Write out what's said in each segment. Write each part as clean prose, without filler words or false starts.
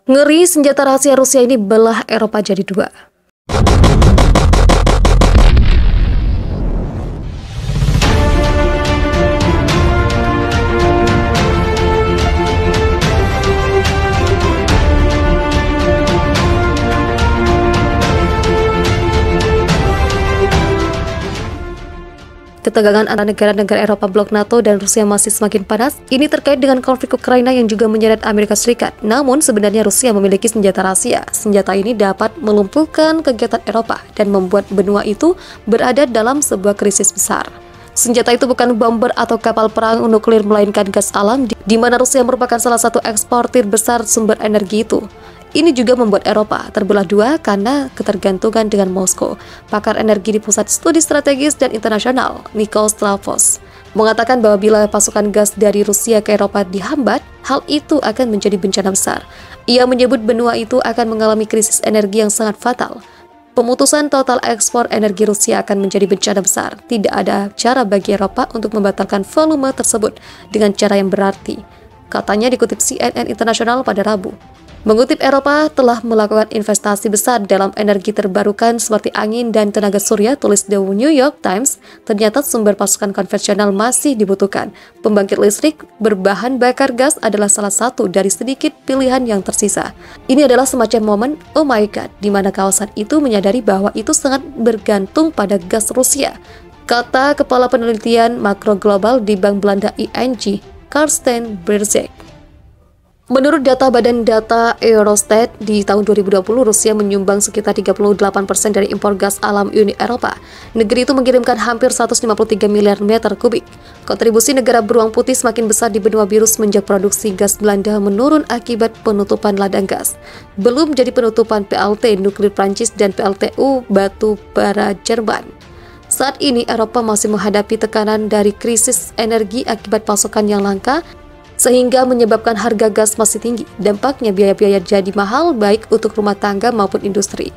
Ngeri, senjata rahasia Rusia ini belah Eropa jadi dua. Ketegangan antara negara-negara Eropa blok NATO dan Rusia masih semakin panas. Ini terkait dengan konflik Ukraina yang juga menyeret Amerika Serikat. Namun sebenarnya Rusia memiliki senjata rahasia. Senjata ini dapat melumpuhkan kegiatan Eropa dan membuat benua itu berada dalam sebuah krisis besar. Senjata itu bukan bomber atau kapal perang nuklir, melainkan gas alam, di mana Rusia merupakan salah satu eksportir besar sumber energi itu. Ini juga membuat Eropa terbelah dua karena ketergantungan dengan Moskow. Pakar energi di Pusat Studi Strategis dan Internasional, Nikos Tlavos, mengatakan bahwa bila pasukan gas dari Rusia ke Eropa dihambat, hal itu akan menjadi bencana besar. Ia menyebut benua itu akan mengalami krisis energi yang sangat fatal. Pemutusan total ekspor energi Rusia akan menjadi bencana besar. Tidak ada cara bagi Eropa untuk membatalkan volume tersebut dengan cara yang berarti, katanya dikutip CNN Internasional pada Rabu. Mengutip, Eropa telah melakukan investasi besar dalam energi terbarukan seperti angin dan tenaga surya, tulis The New York Times. Ternyata sumber pasukan konvensional masih dibutuhkan. Pembangkit listrik berbahan bakar gas adalah salah satu dari sedikit pilihan yang tersisa. Ini adalah semacam momen, oh my god, di mana kawasan itu menyadari bahwa itu sangat bergantung pada gas Rusia, kata Kepala Penelitian Makro Global di Bank Belanda ING, Karsten Brzezinski. Menurut data Badan Data Eurostat, di tahun 2020 Rusia menyumbang sekitar 38% dari impor gas alam Uni Eropa. Negeri itu mengirimkan hampir 153 miliar meter kubik. Kontribusi negara beruang putih semakin besar di benua biru semenjak produksi gas Belanda menurun akibat penutupan ladang gas. Belum jadi penutupan PLT nuklir Prancis dan PLTU batu bara Jerman. Saat ini Eropa masih menghadapi tekanan dari krisis energi akibat pasokan yang langka, sehingga menyebabkan harga gas masih tinggi. Dampaknya biaya-biaya jadi mahal baik untuk rumah tangga maupun industri.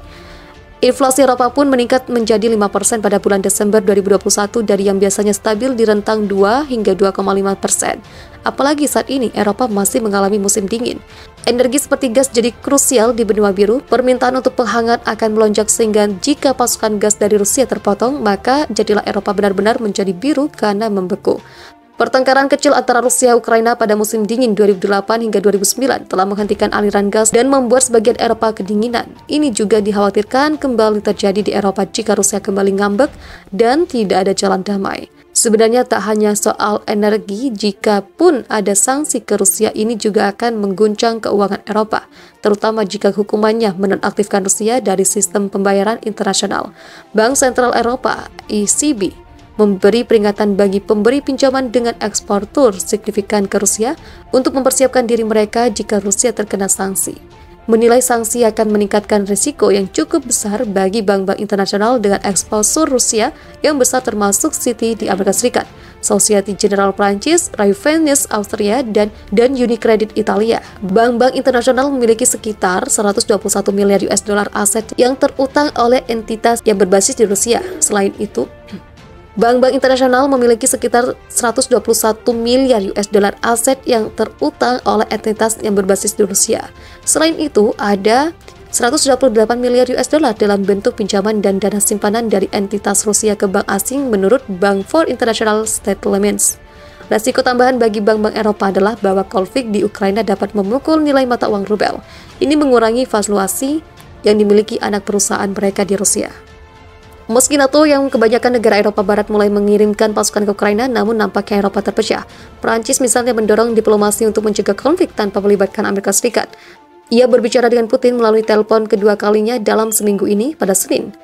Inflasi Eropa pun meningkat menjadi 5% pada bulan Desember 2021 dari yang biasanya stabil di rentang 2 hingga 2,5%. Apalagi saat ini Eropa masih mengalami musim dingin. Energi seperti gas jadi krusial di benua biru. Permintaan untuk penghangat akan melonjak sehingga jika pasokan gas dari Rusia terpotong, maka jadilah Eropa benar-benar menjadi biru karena membeku. Pertengkaran kecil antara Rusia dan Ukraina pada musim dingin 2008 hingga 2009 telah menghentikan aliran gas dan membuat sebagian Eropa kedinginan. Ini juga dikhawatirkan kembali terjadi di Eropa jika Rusia kembali ngambek dan tidak ada jalan damai. Sebenarnya tak hanya soal energi, jika pun ada sanksi ke Rusia, ini juga akan mengguncang keuangan Eropa, terutama jika hukumannya menonaktifkan Rusia dari sistem pembayaran internasional. Bank Sentral Eropa, ECB, memberi peringatan bagi pemberi pinjaman dengan eksportur signifikan ke Rusia untuk mempersiapkan diri mereka jika Rusia terkena sanksi. Menilai sanksi akan meningkatkan risiko yang cukup besar bagi bank-bank internasional dengan eksposur Rusia yang besar termasuk Citi di Amerika Serikat, Societe Generale Prancis, Raiffeisen Austria, dan Unicredit Italia. Bank-bank internasional memiliki sekitar 121 miliar US dollar aset yang terutang oleh entitas yang berbasis di Rusia. Selain itu, bank-bank internasional memiliki sekitar 121 miliar US dollar aset yang terutang oleh entitas yang berbasis di Rusia. Selain itu, ada 128 miliar US dollar dalam bentuk pinjaman dan dana simpanan dari entitas Rusia ke bank asing menurut Bank for International Settlements. Resiko tambahan bagi bank-bank Eropa adalah bahwa konflik di Ukraina dapat memukul nilai mata uang rubel. Ini mengurangi valuasi yang dimiliki anak perusahaan mereka di Rusia. Meski NATO yang kebanyakan negara Eropa Barat mulai mengirimkan pasukan ke Ukraina, namun nampaknya Eropa terpecah. Prancis misalnya mendorong diplomasi untuk mencegah konflik tanpa melibatkan Amerika Serikat. Ia berbicara dengan Putin melalui telepon kedua kalinya dalam seminggu ini pada Senin.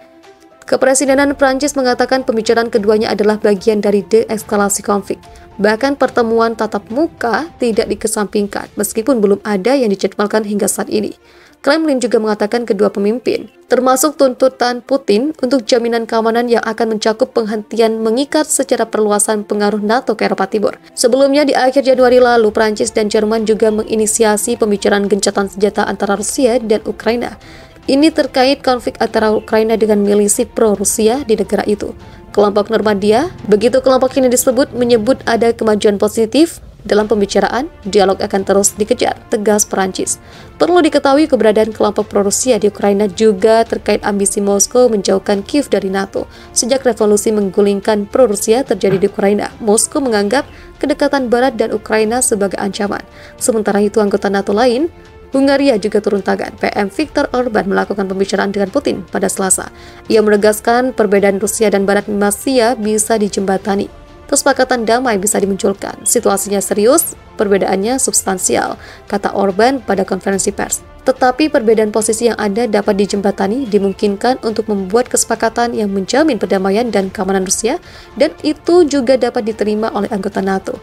Kepresidenan Prancis mengatakan pembicaraan keduanya adalah bagian dari deeskalasi konflik. Bahkan pertemuan tatap muka tidak dikesampingkan, meskipun belum ada yang dijadwalkan hingga saat ini. Kremlin juga mengatakan kedua pemimpin, termasuk tuntutan Putin untuk jaminan keamanan yang akan mencakup penghentian mengikat secara perluasan pengaruh NATO ke Eropa Timur. Sebelumnya di akhir Januari lalu, Prancis dan Jerman juga menginisiasi pembicaraan gencatan senjata antara Rusia dan Ukraina. Ini terkait konflik antara Ukraina dengan milisi pro-Rusia di negara itu. Kelompok Normandia, begitu kelompok ini disebut, menyebut ada kemajuan positif Dalam pembicaraan, dialog akan terus dikejar, tegas Perancis. Perlu diketahui keberadaan kelompok pro-Rusia di Ukraina juga terkait ambisi Moskow menjauhkan Kiev dari NATO. Sejak revolusi menggulingkan pro-Rusia terjadi di Ukraina, Moskow menganggap kedekatan Barat dan Ukraina sebagai ancaman. Sementara itu, anggota NATO lain, Hungaria juga turun tangan. PM Viktor Orban melakukan pembicaraan dengan Putin pada Selasa. Ia menegaskan perbedaan Rusia dan Barat masih bisa dijembatani. Kesepakatan damai bisa dimunculkan. Situasinya serius, perbedaannya substansial, kata Orban pada konferensi pers. Tetapi perbedaan posisi yang ada dapat dijembatani, dimungkinkan untuk membuat kesepakatan yang menjamin perdamaian dan keamanan Rusia, dan itu juga dapat diterima oleh anggota NATO.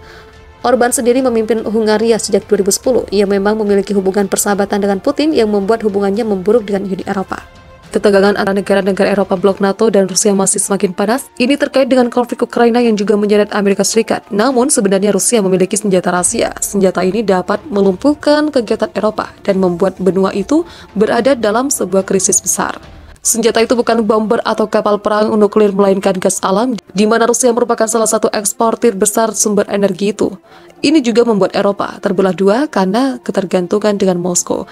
Orban sendiri memimpin Hungaria sejak 2010. Ia memang memiliki hubungan persahabatan dengan Putin yang membuat hubungannya memburuk dengan Uni Eropa. Ketegangan antara negara-negara Eropa blok NATO dan Rusia masih semakin panas. Ini terkait dengan konflik Ukraina yang juga menyeret Amerika Serikat. Namun sebenarnya Rusia memiliki senjata rahasia. Senjata ini dapat melumpuhkan kegiatan Eropa dan membuat benua itu berada dalam sebuah krisis besar. Senjata itu bukan bomber atau kapal perang nuklir, melainkan gas alam, di mana Rusia merupakan salah satu eksportir besar sumber energi itu. Ini juga membuat Eropa terbelah dua karena ketergantungan dengan Moskow.